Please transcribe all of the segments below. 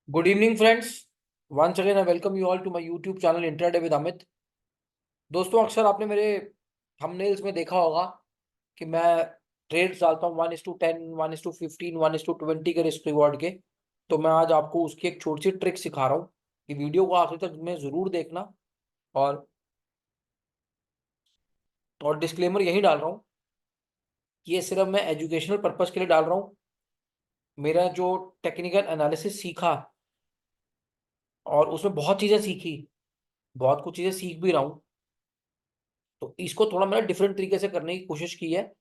Good evening, friends. Once again, I welcome you all to my YouTube channel Intraday with Amit. दोस्तों, अक्सर आपने मेरे thumbnails में देखा होगा कि मैं ट्रेड्स डालता हूँ 1:10, 1:15, 1:20 के रिस्क रिवॉर्ड के। तो मैं आज आपको उसकी एक छोटी सी ट्रिक सिखा रहा हूँ कि वीडियो को आखिर तक में ज़रूर देखना। और डिस्क्लेमर यही डाल रहा हूँ कि ये सिर्फ मैं एजुकेशनल पर्पज़ के लिए डाल रहा हूँ। मेरा जो टेक्निकल एनालिसिस सीखा और उसमें बहुत चीज़ें सीखी, बहुत कुछ चीज़ें सीख भी रहा हूँ, तो इसको थोड़ा मैंने डिफरेंट तरीके से करने की कोशिश की है।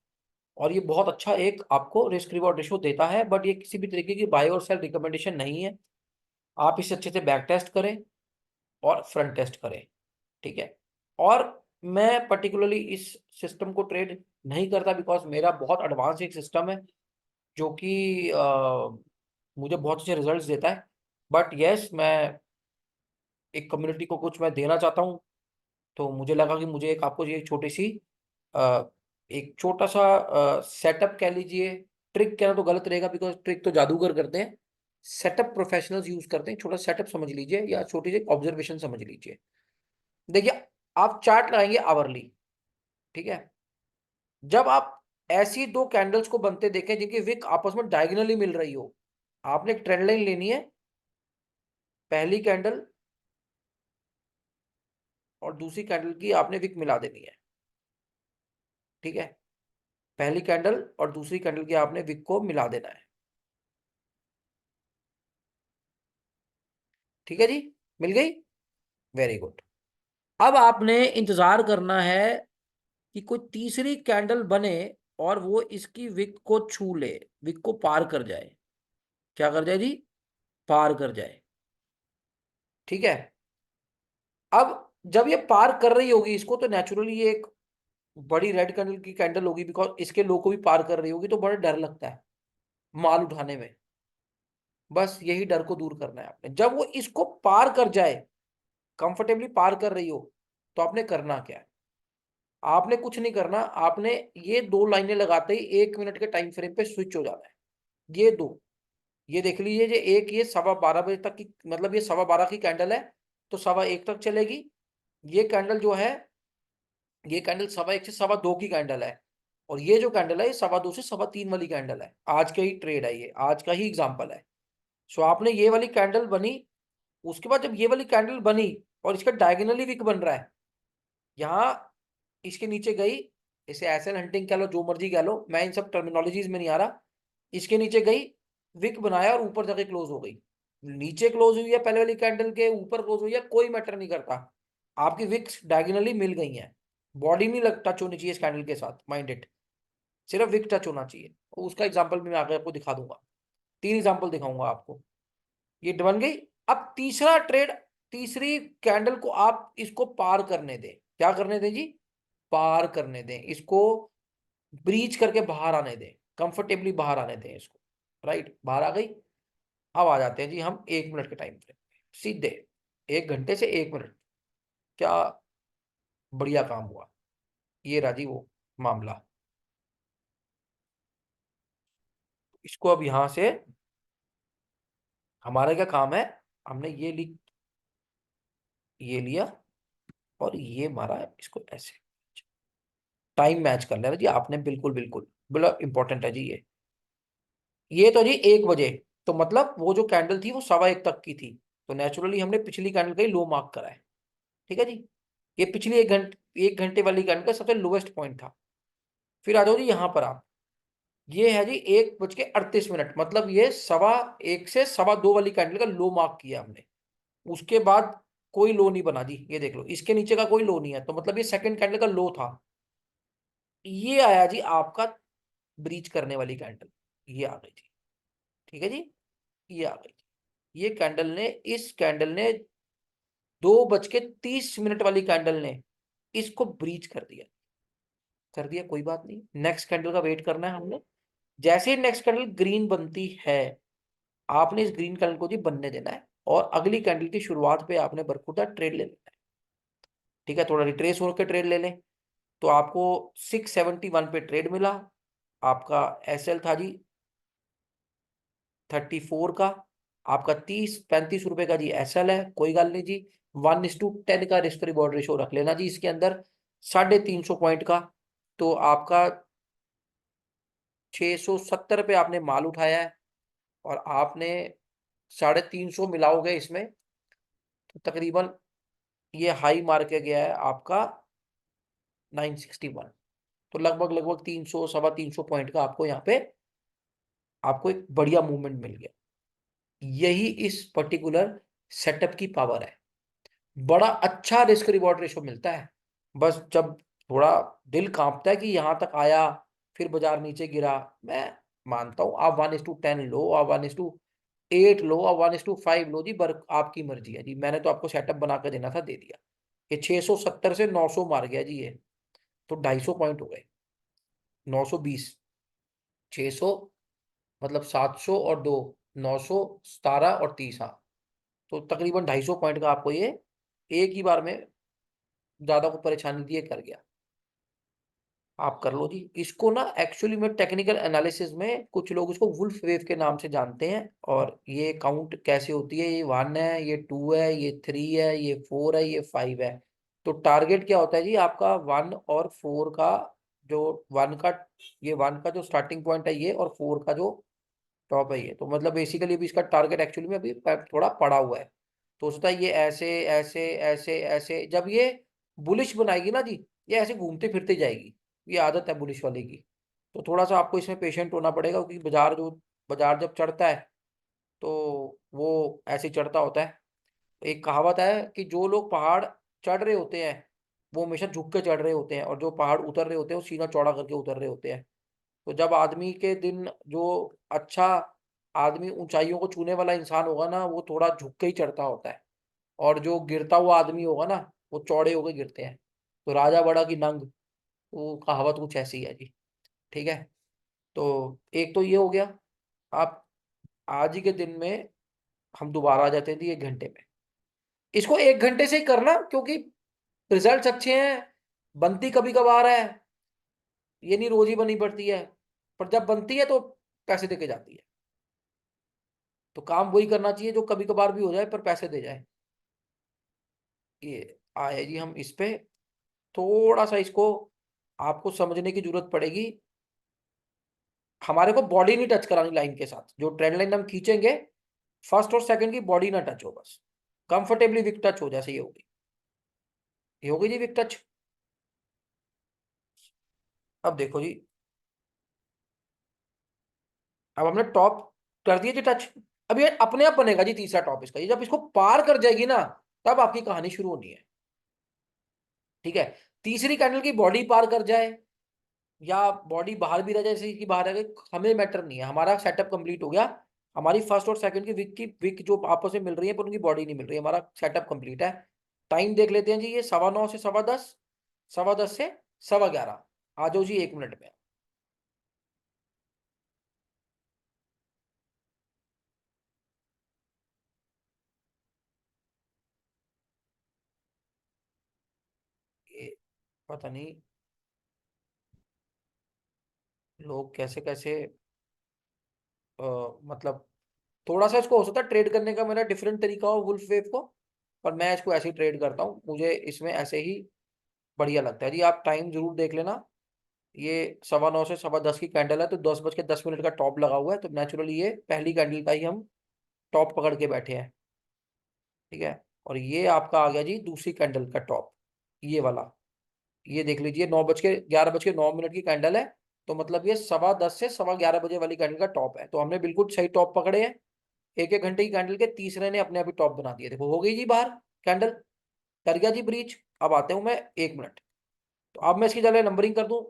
और ये बहुत अच्छा एक आपको रिस्क रिवॉर्ड रेशो देता है, बट ये किसी भी तरीके की बाय और सेल रिकमेंडेशन नहीं है। आप इसे अच्छे से बैक टेस्ट करें और फ्रंट टेस्ट करें, ठीक है। और मैं पर्टिकुलरली इस सिस्टम को ट्रेड नहीं करता बिकॉज मेरा बहुत एडवांस एक सिस्टम है जो कि मुझे बहुत अच्छे रिजल्ट्स देता है। बट यस, मैं एक कम्युनिटी को कुछ मैं देना चाहता हूँ, तो मुझे लगा कि मुझे एक आपको ये छोटी सी अ, एक छोटा सा सेटअप कह लीजिए। ट्रिक कहना तो गलत रहेगा बिकॉज ट्रिक तो जादूगर करते हैं, सेटअप प्रोफेशनल्स यूज करते हैं। छोटा सेटअप समझ लीजिए या छोटी सी ऑब्जर्वेशन समझ लीजिए। देखिए, आप चार्ट लगाएंगे आवरली, ठीक है। जब आप ऐसी दो कैंडल्स को बनते देखें जिनकी विक आपस में डायगोनली मिल रही हो, आपने एक ट्रेंड लाइन लेनी है। पहली कैंडल और दूसरी कैंडल की आपने विक मिला देनी है, ठीक है। पहली कैंडल और दूसरी कैंडल की आपने विक को मिला देना है, ठीक है जी। मिल गई, वेरी गुड। अब आपने इंतजार करना है कि कोई तीसरी कैंडल बने और वो इसकी विक को छू ले, विक को पार कर जाए। क्या कर जाए जी? पार कर जाए, ठीक है। अब जब ये पार कर रही होगी इसको, तो नेचुरली ये एक बड़ी रेड कैंडल की कैंडल होगी बिकॉज इसके लो को भी पार कर रही होगी, तो बड़ा डर लगता है माल उठाने में। बस यही डर को दूर करना है आपने। जब वो इसको पार कर जाए, कंफर्टेबली पार कर रही हो, तो आपने करना क्या है? आपने कुछ नहीं करना, आपने ये दो लाइनें लगाते ही 1 मिनट के टाइम फ्रेम पे स्विच हो जाना है। ये दो, ये देख लीजिए, ये एक, ये 12:15 बजे तक की, मतलब ये 12:15 की कैंडल है, तो 1:15 तक चलेगी। ये कैंडल जो है, ये कैंडल 1:15 से 2:15 की कैंडल है। और ये जो कैंडल है, ये 2:15 से 3:15 वाली कैंडल है। आज का ही ट्रेड है, ये आज का ही एग्जाम्पल है। सो आपने ये वाली कैंडल बनी, उसके बाद जब ये वाली कैंडल बनी और इसका डायगोनली विक बन रहा है, यहाँ इसके नीचे गई, इसे एसएल हंटिंग कह लो, जो मर्जी कह लो, मैं इन सब टर्मिनोलॉजीज में नहीं आ रहा। इसके नीचे गई, विक बनाया और ऊपर जाके क्लोज हो गई। नीचे क्लोज हुई है पहले वाली कैंडल के, ऊपर क्लोज हुई है, कोई मैटर नहीं करता। आपकी विक्स डायगोनली मिल गई हैं। बॉडी नहीं लग टच होनी चाहिए इस कैंडल के साथ, माइंड इट। सिर्फ विक टच होना चाहिए। उसका एग्जाम्पल भी मैं आगे आपको दिखा दूंगा। 3 एग्जाम्पल दिखाऊंगा आपको। ये बन गई। अब तीसरा ट्रेड, तीसरी कैंडल को आप इसको पार करने दें। क्या करने दें जी? पार करने दें इसको, ब्रीच करके बाहर आने दें, कंफर्टेबली बाहर आने दें इसको। राइट, बाहर आ गई। अब आ जाते हैं जी हम 1 मिनट के टाइम फ्रेम पे, सीधे 1 घंटे से 1 मिनट। क्या बढ़िया काम हुआ। ये राजी वो मामला। इसको अब यहां से हमारा क्या काम है, हमने ये लिया और ये मारा, इसको ऐसे टाइम मैच कर लेना जी आपने। बिल्कुल बिल्कुल, बड़ा इंपॉर्टेंट है जी ये तो जी 1 बजे। तो मतलब वो जो कैंडल थी वो 1:15 तक की थी, तो नेचुरली हमने पिछली कैंडल का ही लो मार्क करा है, ठीक है जी। ये पिछली 1 घंटे वाली कैंडल का सबसे लोएस्ट पॉइंट था। फिर आ जाओ जी यहाँ पर आप, ये है जी 1:38, मतलब ये 1:15 से 2:15 वाली कैंडल का लो मार्क किया हमने। उसके बाद कोई लो नहीं बना जी, ये देख लो, इसके नीचे का कोई लो नहीं है, तो मतलब ये सेकंड कैंडल का लो था। ये आया जी आपका ब्रीच करने वाली कैंडल, ये आ गई थी, ठीक है जी। ये आ गई थी। ये कैंडल ने, इस कैंडल ने 2:30 वाली कैंडल ने इसको ब्रीच कर दिया। कर दिया, कोई बात नहीं, नेक्स्ट कैंडल का वेट करना है हमने। जैसे ही नेक्स्ट कैंडल ग्रीन बनती है, आपने इस ग्रीन कैंडल को जी बनने देना है और अगली कैंडल की शुरुआत पे आपने बरखुदा ट्रेड ले लेना है, ठीक है। थोड़ा रिट्रेस होकर ट्रेड ले लें। तो आपको 671 पे ट्रेड मिला। आपका एसएल था जी 34 का, आपका 30-35 रुपए का जी एसएल है, कोई गल नहीं जी। 1:10 का रिस्क रिवॉर्ड रेशो रख लेना जी इसके अंदर, 350 पॉइंट का। तो आपका 670 पे आपने माल उठाया है, और आपने 350 मिलाओगे इसमें, तो तकरीबन ये हाई मार के गया है आपका 961। तो लगभग लगभग 300 350 पॉइंट का आपको यहाँ पे आपको एक बढ़िया मूवमेंट मिल गया। यही इस पर्टिकुलर सेटअप की पावर है। बड़ा अच्छा रिस्क रिवॉर्ड रेशो मिलता है। बस जब थोड़ा दिल कांपता है कि यहां तक आया, फिर बाजार नीचे गिरा, मैं मानता हूं आप 1:10 लो, आप 1:8 लो, आप 1:5 लो जी, आपकी मर्जी है जी। मैंने तो आपको सेटअप बना के देना था, दे दिया। ये 670 से 900 मार गया जी ये, तो 250 पॉइंट हो गए। 920, 600, मतलब 700 और दो, 900, 17 और 30, हाँ। तो तकरीबन 250 पॉइंट का आपको ये एक ही बार में, ज्यादा को परेशानी दिए कर गया। आप कर लो जी इसको ना। एक्चुअली में टेक्निकल एनालिसिस में कुछ लोग इसको वुल्फ वेव के नाम से जानते हैं। और ये काउंट कैसे होती है, ये 1 है, ये 2 है, ये 3 है, ये 4 है, ये 5 है। तो टारगेट क्या होता है जी आपका 1 और 4 का, जो 1 का, ये 1 का जो स्टार्टिंग पॉइंट है ये, और 4 का जो टॉप है ये। तो मतलब बेसिकली अभी इसका टारगेट एक्चुअली में अभी थोड़ा पड़ा हुआ है। तो होता है ये ऐसे ऐसे ऐसे ऐसे, जब ये बुलिश बनाएगी ना जी, ये ऐसे घूमते फिरते जाएगी। ये आदत है बुलिश वाले की। तो थोड़ा सा आपको इसमें पेशेंट होना पड़ेगा, क्योंकि बाजार जब चढ़ता है तो वो ऐसे ही चढ़ता होता है। एक कहावत है कि जो लोग पहाड़ चढ़ रहे होते हैं वो हमेशा झुक के चढ़ रहे होते हैं, और जो पहाड़ उतर रहे होते हैं वो सीना चौड़ा करके उतर रहे होते हैं। तो जब आदमी के दिन जो अच्छा आदमी ऊंचाइयों को छूने वाला इंसान होगा ना, वो थोड़ा झुक के ही चढ़ता होता है। और जो गिरता हुआ आदमी होगा ना, वो चौड़े होके गिरते हैं। तो राजा बड़ा की नंग, वो कहावत कुछ ऐसी है जी। ठीक है। तो एक तो ये हो गया। आप आज ही के दिन में हम दोबारा आ जाते थे 1 घंटे में। इसको 1 घंटे से ही करना, क्योंकि रिजल्ट्स अच्छे हैं। बनती कभी कभार है, ये नहीं रोज ही बनी पड़ती है। पर जब बनती है तो पैसे दे के जाती है। तो काम वही करना चाहिए जो कभी कभार भी हो जाए पर पैसे दे जाए। ये आए जी हम इस पे, थोड़ा सा इसको आपको समझने की जरूरत पड़ेगी। हमारे को बॉडी नहीं टच करानी लाइन के साथ, जो ट्रेंड लाइन हम खींचेंगे फर्स्ट और सेकंड की बॉडी ना टच हो, बस कंफर्टेबली विक टच हो, जैसे ये होगी। ये होगी जी विक टच। अब देखो जी, अब हमने टॉप कर दिया जी टच। अब ये अपने आप बनेगा जी तीसरा टॉप इसका। ये जब इसको पार कर जाएगी ना, तब आपकी कहानी शुरू होनी है। ठीक है। तीसरी कैंडल की बॉडी पार कर जाए, या बॉडी बाहर भी रह जाए, जैसे कि बाहर आ गई, हमें मैटर नहीं है। हमारा सेटअप कंप्लीट हो गया। हमारी फर्स्ट और सेकंड की विक जो आपस में मिल रही है, पर उनकी बॉडी नहीं मिल रही है। हमारा सेटअप कंप्लीट है। टाइम देख लेते हैं जी, ये 9:15 से 10:15, 10:15 से 11:15। आ जाओ जी 1 मिनट में। ये पता नहीं लोग कैसे कैसे, मतलब थोड़ा सा इसको हो सकता है ट्रेड करने का मेरा डिफरेंट तरीका हो वुल्फ वेव को, पर मैं इसको ऐसे ही ट्रेड करता हूँ। मुझे इसमें ऐसे ही बढ़िया लगता है जी। आप टाइम जरूर देख लेना। ये 9:15 से 10:15 की कैंडल है, तो 10:10 का टॉप लगा हुआ है। तो नेचुरली ये पहली कैंडल का ही हम टॉप पकड़ के बैठे हैं। ठीक है। और ये आपका आ गया जी दूसरी कैंडल का टॉप, ये वाला। ये देख लीजिए 11:09 की कैंडल है। तो मतलब ये 10:15 से 11:15 वाली कैंडल का टॉप है। तो हमने बिल्कुल सही टॉप पकड़े हैं। एक एक घंटे की कैंडल के तीसरे ने अपने आप ही टॉप बना दिया। देखो हो गई जी बाहर कैंडल, कर गया जी ब्रीच। अब आते हूं मैं 1 मिनट। तो अब मैं इसकी जगह नंबरिंग कर दूं,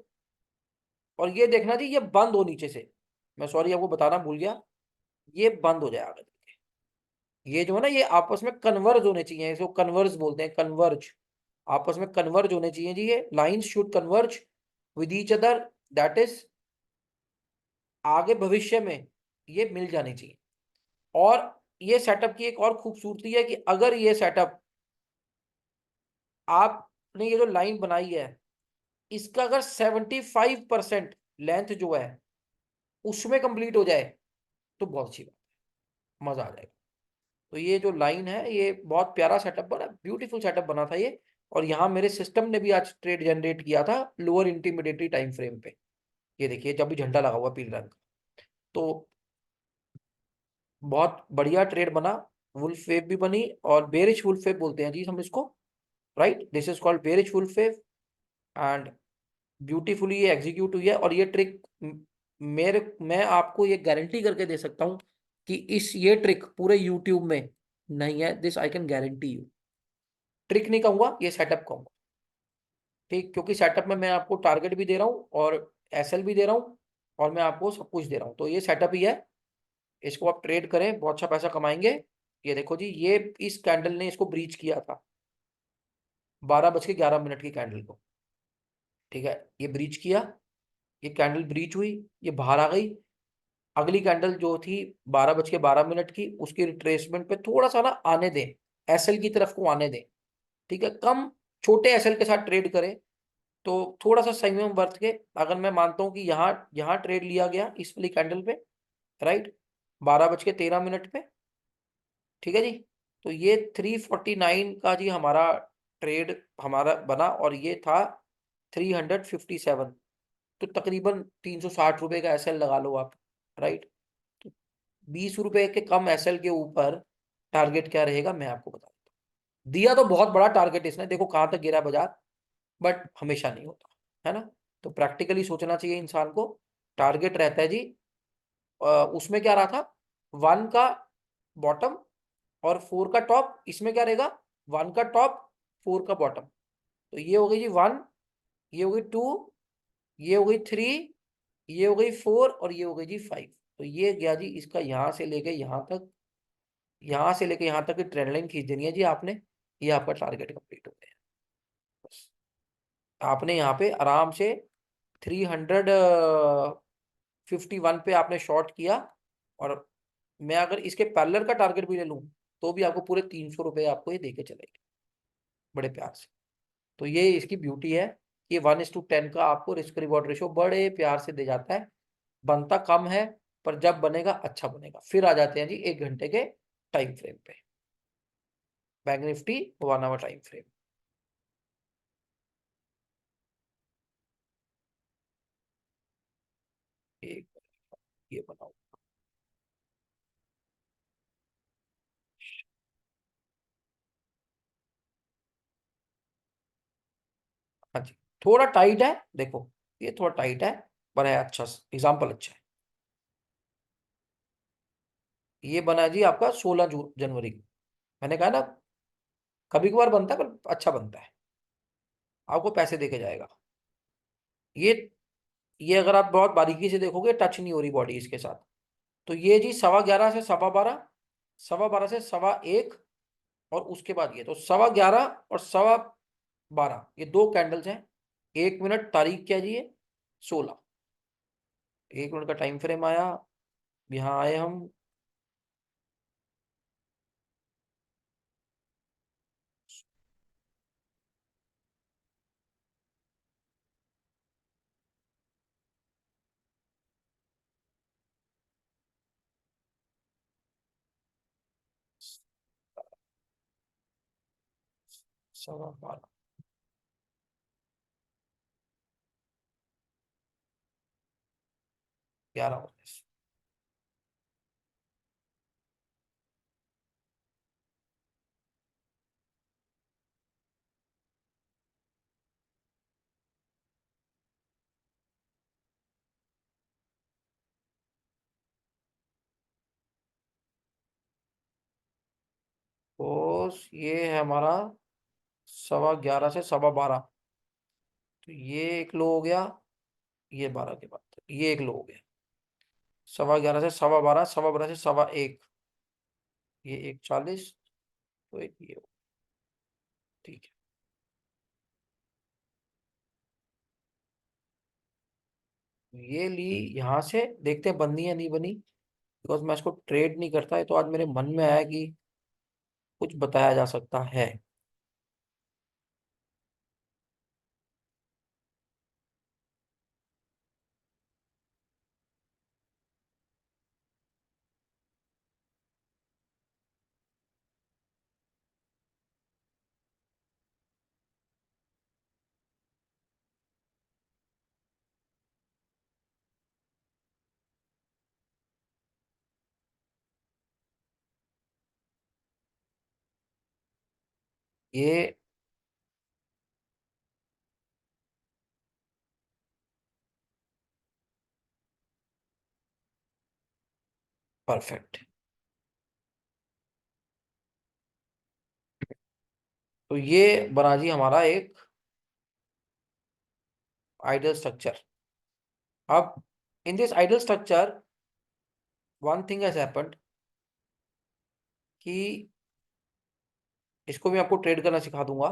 और ये देखना जी ये बंद हो नीचे से। मैं सॉरी आपको बताना भूल गया, ये बंद हो जाए आगे। ये जो है ना, ये आपस में कन्वर्ज होने चाहिए, इसको कन्वर्ज बोलते हैं, कन्वर्ज। आपस में कन्वर्ज होने चाहिए जी, ये lines should converge with each other. That is आगे भविष्य में ये मिल जानी चाहिए। और ये सेटअप की एक और खूबसूरती है कि अगर ये सेटअप आपने ये जो लाइन बनाई है, इसका अगर 75% लेंथ जो है उसमें कंप्लीट हो जाए, तो बहुत अच्छी बात है, मजा आ जाएगा। तो ये जो लाइन है, ये बहुत प्यारा सेटअप बना, ब्यूटीफुल सेटअप बना था ये। और यहाँ मेरे सिस्टम ने भी आज ट्रेड जनरेट किया था लोअर इंटीमिडेटरी टाइम फ्रेम पे। ये देखिए, जब भी झंडा लगा हुआ पीले रंग का, तो बहुत बढ़िया ट्रेड बना। वुल्फ वेव भी बनी, और बेरिश वुल्फ वेव बोलते हैं जी हम इसको, right. This is called bearish wolf wave. And beautifully ये एग्जीक्यूट हुई है। और ये ट्रिक मेरे मैं आपको ये गारंटी करके दे सकता हूं कि इस ये ट्रिक पूरे यूट्यूब में नहीं है। This I can guarantee you. Trick नहीं कहूंगा, ये सेटअप कहूंगा, ठीक। क्योंकि सेटअप में मैं आपको टारगेट भी दे रहा हूँ और एसएल भी दे रहा हूँ, और मैं आपको सब कुछ दे रहा हूँ। तो ये सेटअप ही है, इसको आप ट्रेड करें, बहुत अच्छा पैसा कमाएंगे। ये देखो जी, ये इस कैंडल ने इसको ब्रीच किया था 12:11 की कैंडल को, ठीक है। ये ब्रीच किया, ये कैंडल ब्रीच हुई, ये बाहर आ गई। अगली कैंडल जो थी 12:12 की, उसकी रिट्रेसमेंट पे थोड़ा सा ना आने दें, एसएल की तरफ को आने दें, ठीक है। कम छोटे एसएल के साथ ट्रेड करें, तो थोड़ा सा संयम बरत के। अगर मैं मानता हूं कि यहाँ यहाँ ट्रेड लिया गया इस वाली कैंडल पे, राइट, 12:13 पे, ठीक है जी। तो ये 349 का जी हमारा ट्रेड हमारा बना, और ये था 357। तो तकरीबन 360 रुपए का एसएल लगा लो आप, राइट। तो 20 रुपए के कम एसएल के ऊपर टारगेट क्या रहेगा, मैं आपको बता देता हूँ। दिया तो बहुत बड़ा टारगेट इसने, देखो कहां तक गिरा बाजार, बट हमेशा नहीं होता, है ना। तो प्रैक्टिकली सोचना चाहिए इंसान को। टारगेट रहता है जी, उसमें क्या रहा था, 1 का बॉटम और 4 का टॉप। इसमें क्या रहेगा, 1 का टॉप, 4 का बॉटम। तो ये हो गई जी 1, ये हो गई 2, ये हो गई 3, ये हो गई 4, और ये हो गई जी 5। तो ये गया जी इसका यहां से लेके यहां तक, यहां से लेके यहां तक की ट्रेंड लाइन खींच देनी है जी आपने। ये आपका टारगेट कंप्लीट हो गया। बस आपने यहाँ पे आराम से 351 पे आपने शॉर्ट किया। और मैं अगर इसके पैरेलल का टारगेट भी ले लूं, तो भी आपको पूरे 300 रुपए आपको ये देके चलेगा, बड़े प्यार से। तो ये इसकी ब्यूटी है कि 1:10 का आपको रिस्क रिवॉर्ड रेशो बड़े प्यार से दे जाता है। बनता कम है, पर जब बनेगा अच्छा बनेगा। फिर आ जाते हैं जी 1 घंटे के टाइम फ्रेम पे, bank Nifty 1 hour time frame. एक ये बनाओ। हाँ जी, थोड़ा टाइट है, देखो ये थोड़ा टाइट है, पर है अच्छा, एग्जाम्पल अच्छा है। ये बना जी आपका 16 जनवरी को। मैंने कहा ना, कभी कभार बनता है पर अच्छा बनता है, आपको पैसे देके जाएगा। ये ये अगर आप बहुत बारीकी से देखोगे, टच नहीं हो रही बॉडी इसके साथ। तो ये जी 11:15 से 12:15, 12:15 से 1:15, और उसके बाद ये तो 11:15 और 12:15, ये दो कैंडल्स हैं। 1 मिनट तारीख क्या जी है, 16, 1 मिनट का टाइम फ्रेम आया। यहाँ आए हम, 12:15, 11:19। तो ये है हमारा 11:15 से 12:15। तो ये एक लो हो गया, ये 12 के बाद ये एक लो हो गया। 11:15 से 12:15, 12:15 से 1:15, ये 1:40। तो एक ये हो, ठीक है। ये ली, यहाँ से देखते हैं बननी है नहीं बनी, बिकॉज मैं इसको ट्रेड नहीं करता है। तो आज मेरे मन में आया कि कुछ बताया जा सकता है। ये परफेक्ट। तो ये बना जी हमारा एक आइडियल स्ट्रक्चर। अब in this ideal structure one thing has happened कि इसको भी आपको ट्रेड करना सिखा दूंगा।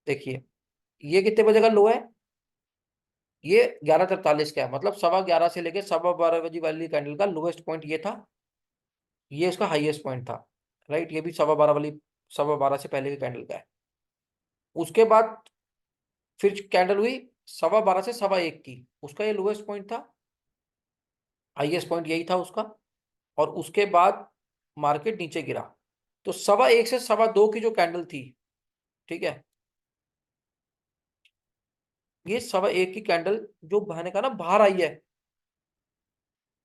देखिए, ये कितने बजे का लो है? ये 11:43 का है, मतलब 11:15 से लेके 12:15 बजे वाली कैंडल का लोएस्ट पॉइंट ये था, ये इसका हाईएस्ट पॉइंट था। राइट, ये भी 12:15 वाली, 12:15 से पहले की कैंडल का है। उसके बाद फिर कैंडल हुई 12:15 से 1:15 की, उसका ये लोएस्ट पॉइंट था, हाईएस्ट पॉइंट यही था उसका। और उसके बाद मार्केट नीचे गिरा। तो 1:15 से 2:15 की जो कैंडल थी, ठीक है, ये 1:15 की कैंडल जो बहने का ना बाहर आई है,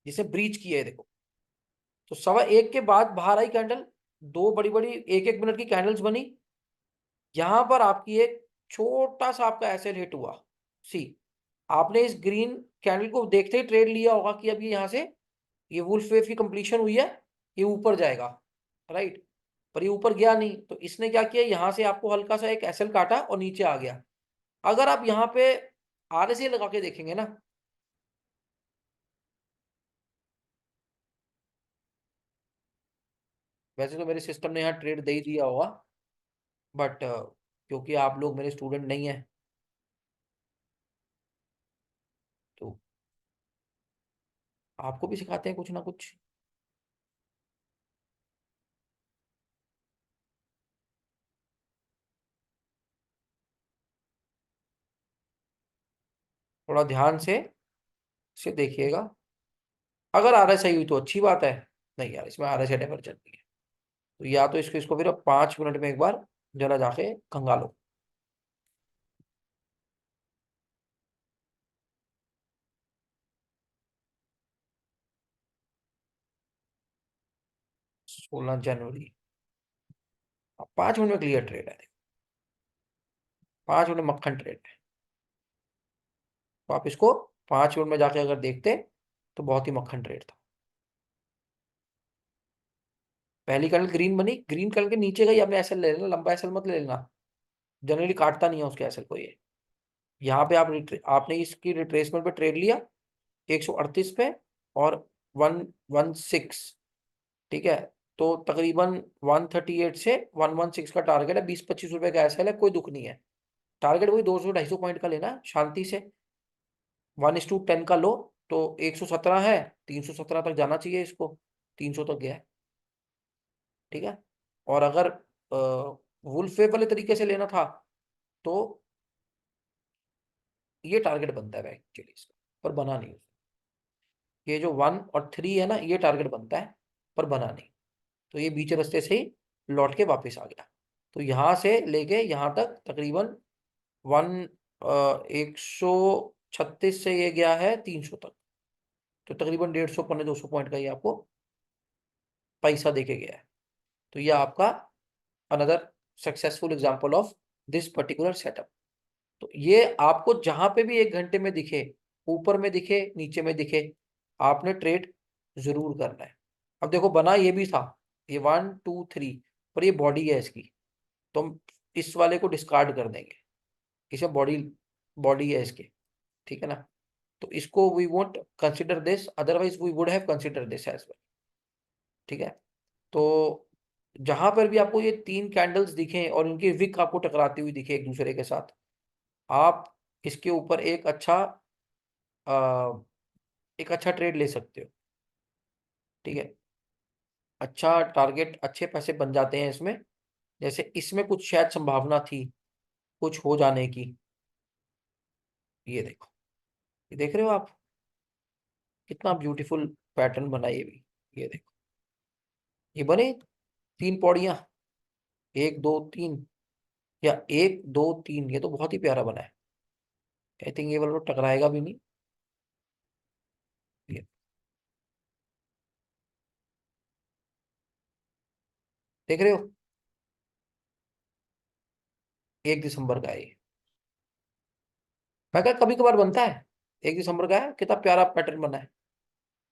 जिसे ब्रीच किया है, देखो। तो 1:15 के बाद बाहर आई कैंडल, दो बड़ी बड़ी 1-1 मिनट की कैंडल्स बनी। यहां पर आपकी एक छोटा सा आपका ऐसे हिट हुआ। सी, आपने इस ग्रीन कैंडल को देखते ही ट्रेड लिया होगा कि अब ये यहां से, ये वुल्फ वेव की कंप्लीशन हुई है, ये ऊपर जाएगा। राइट, पर ये ऊपर गया नहीं, तो इसने क्या किया, यहां से आपको हल्का सा एक एसएल काटा और नीचे आ गया। अगर आप यहाँ पे आरएसए लगा के देखेंगे ना, वैसे तो मेरे सिस्टम ने यहाँ ट्रेड दे ही दिया होगा, बट क्योंकि आप लोग मेरे स्टूडेंट नहीं है, तो आपको भी सिखाते हैं कुछ ना कुछ। थोड़ा ध्यान से इसे देखिएगा। अगर आरएसआई हुई तो अच्छी बात है, नहीं यार इसमें आरएसआई डाइवर्जन नहीं है, तो या तो इसको इसको फिर 5 मिनट में एक बार जरा जाके खंगालो। 16 जनवरी, 5 मिनट में क्लियर ट्रेड है। 5 मिनट मक्खन ट्रेड है। तो आप इसको 5 मिनट में जाके अगर देखते तो बहुत ही मक्खन ट्रेड था। पहली कैंडल ग्रीन बनी, ग्रीन कलर के नीचे गई, आपने एसएल ले लेना, लंबा एसएल मत ले लेना, जनरली काटता नहीं है उसके एसएल को ये। यहाँ पे आपने इसकी रिट्रेसमेंट पे ट्रेड लिया 138 पे और 116, ठीक है। तो तकरीबन 138 से 116 का टारगेट है, 20-25 रुपए का एसएल है, कोई दुख नहीं है। टारगेट वही 200-250 पॉइंट का लेना शांति से। 1:10 का लो, तो 117 है, 317 तक जाना चाहिए इसको, 300 तक गया है, ठीक है। और अगर वुल्फ वेव वाले तरीके से लेना था तो ये टारगेट बनता है एक्चुअली इसका, पर बना नहीं। ये जो 1 और 3 है ना, ये टारगेट बनता है, पर बना नहीं। तो ये बीच रास्ते से ही लौट के वापस आ गया। तो यहाँ से लेके यहाँ तक तकरीबन 136 से ये गया है 300 तक। तो तकरीबन 150 पौने 200 पॉइंट का ये आपको पैसा देके गया है। तो ये आपका another successful example of this particular setup. तो ये आपको जहां पे भी 1 घंटे में दिखे, ऊपर में दिखे नीचे में दिखे, आपने ट्रेड जरूर करना है। अब देखो बना ये भी था, ये 1 2 3, पर ये बॉडी है इसकी, तो हम इस वाले को डिस्कार्ड कर देंगे। इसे बॉडी, बॉडी है इसके, ठीक है ना। तो इसको we won't consider this, otherwise we would have consider this as well, ठीक है। तो जहां पर भी आपको ये 3 कैंडल्स दिखें और इनकी विक आपको टकराती हुई दिखे एक दूसरे के साथ, आप इसके ऊपर आ, एक अच्छा ट्रेड ले सकते हो, ठीक है। अच्छा टारगेट, अच्छे पैसे बन जाते हैं इसमें। जैसे इसमें कुछ शायद संभावना थी कुछ हो जाने की, ये देखो, ये देख रहे हो आप, कितना ब्यूटीफुल पैटर्न बना ये भी। ये देखो, ये बने 3 पौड़ियां, 1 2 3, या 1 2 3, ये तो बहुत ही प्यारा बना है। आई थिंक ये वाला तो टकराएगा भी नहीं। ये देख रहे हो, 1 दिसंबर का है ये। मैं कहा कभी कभार बनता है। 1 दिसंबर का है, कितना प्यारा पैटर्न बना है।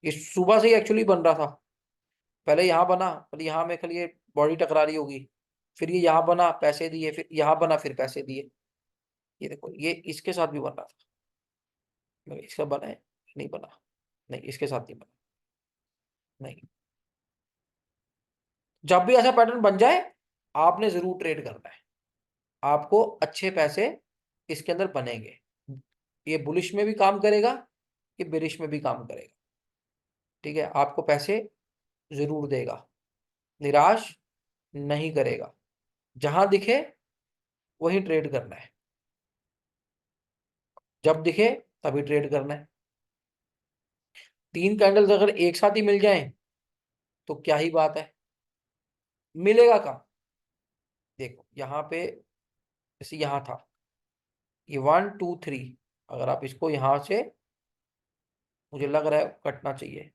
ये सुबह से ही एक्चुअली बन रहा था। पहले यहाँ बना, पहले यहाँ में खाली ये बॉडी टकरा रही होगी, फिर ये यहाँ बना पैसे दिए, फिर यहाँ बना फिर पैसे दिए। ये देखो ये इसके साथ भी बन रहा था, मगर इसका बना है नहीं बना, नहीं इसके साथ नहीं बना, नहीं। जब भी ऐसा पैटर्न बन जाए आपने जरूर ट्रेड करना है, आपको अच्छे पैसे इसके अंदर बनेंगे। ये बुलिश में भी काम करेगा, ये बेरिश में भी काम करेगा। ठीक है, आपको पैसे जरूर देगा, निराश नहीं करेगा। जहां दिखे वही ट्रेड करना है, जब दिखे तभी ट्रेड करना है। 3 कैंडल्स अगर एक साथ ही मिल जाएं तो क्या ही बात है। मिलेगा कहाँ, देखो यहाँ पे, जैसे यहाँ था ये 1 2 3, अगर आप इसको यहां से, मुझे लग रहा है कटना चाहिए,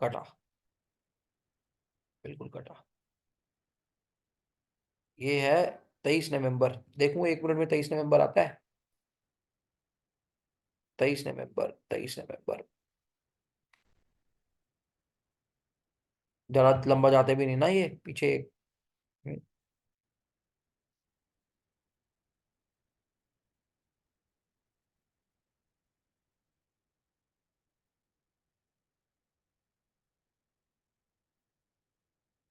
कटा, बिल्कुल कटा। ये है 23 नवंबर, देखूं 1 मिनट में 23 नवंबर आता है। 23 नवंबर, 23 नवंबर, ज्यादा लंबा जाते भी नहीं ना ये पीछे।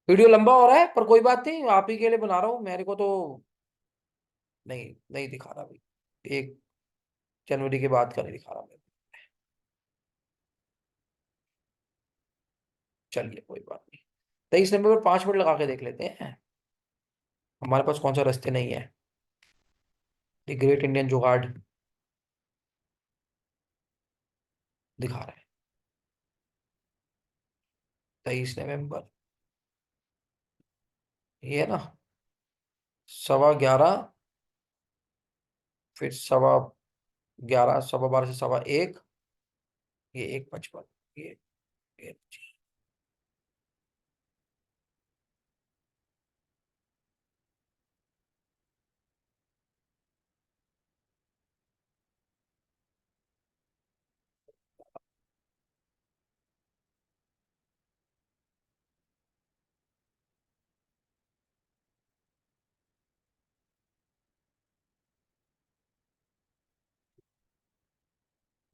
वीडियो लंबा हो रहा है पर कोई बात नहीं, आप ही के लिए बना रहा हूँ, मेरे को तो नहीं नहीं दिखा रहा अभी। 1 जनवरी के बाद का नहीं दिखा रहा मेरे को। चलिए कोई बात नहीं, 23 नवंबर पर 5 मिनट लगा के देख लेते हैं। हमारे पास कौन सा रास्ते नहीं है। द ग्रेट इंडियन जुगाड़ दिखा रहा है। 23 नवंबर, ये है ना, 11:15, फिर 11:15, 12:15 से 1:15, ये 1:55, ये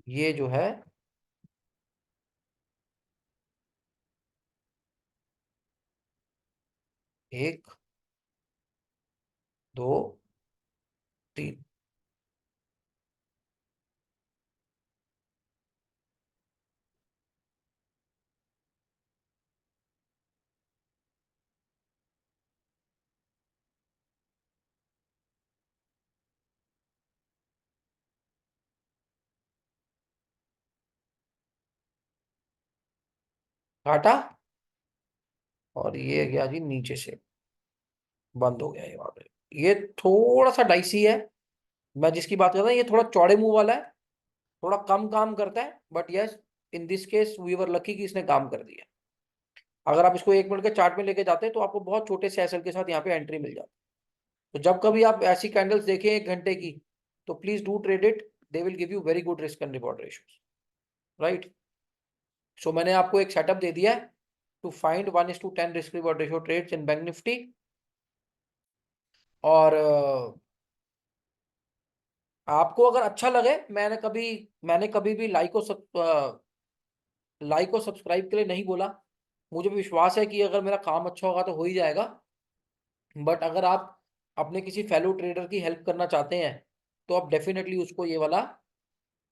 ये जो है 1 2 3, काटा, और ये गया जी नीचे से, बंद हो गया ये वहां पे। ये थोड़ा सा डाइसी है, मैं जिसकी बात कर रहा हूँ ये थोड़ा चौड़े मुंह वाला है, थोड़ा कम काम करता है, but yes, in this case we were lucky कि इसने काम कर दिया। अगर आप इसको 1 मिनट के चार्ट में लेके जाते हैं तो आपको बहुत छोटे से एसएल के साथ यहाँ पे एंट्री मिल जाती है। तो जब कभी आप ऐसी कैंडल्स देखें 1 घंटे की, तो please do trade it, they will give you very good risk and reward ratios, right. So मैंने आपको एक सेटअप दे दिया है to find 1:10 risk reward ratio trades in bank Nifty. और आपको अगर अच्छा लगे, मैंने कभी भी लाइक और सब्सक्राइब के लिए नहीं बोला। मुझे भी विश्वास है कि अगर मेरा काम अच्छा होगा तो हो ही जाएगा। बट अगर आप अपने किसी फेलो ट्रेडर की हेल्प करना चाहते हैं तो आप डेफिनेटली उसको ये वाला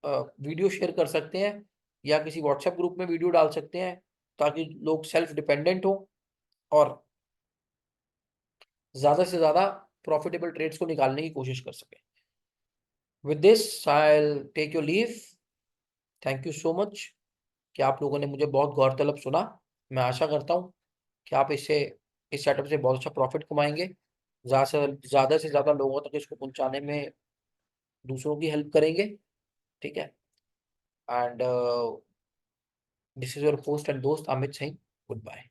वीडियो शेयर कर सकते हैं, या किसी व्हाट्सएप ग्रुप में वीडियो डाल सकते हैं, ताकि लोग सेल्फ डिपेंडेंट हो और ज्यादा से ज्यादा प्रॉफिटेबल ट्रेड्स को निकालने की कोशिश कर सके। With this I take your leave. Thank you so much कि आप लोगों ने मुझे बहुत गौरतलब सुना। मैं आशा करता हूँ कि आप इस सेटअप से बहुत अच्छा प्रॉफिट कमाएंगे, ज्यादा से ज्यादा लोगों तक इसको पहुंचाने में दूसरों की हेल्प करेंगे। ठीक है, and this is your host and दोस्त अमित सिंह। Good bye.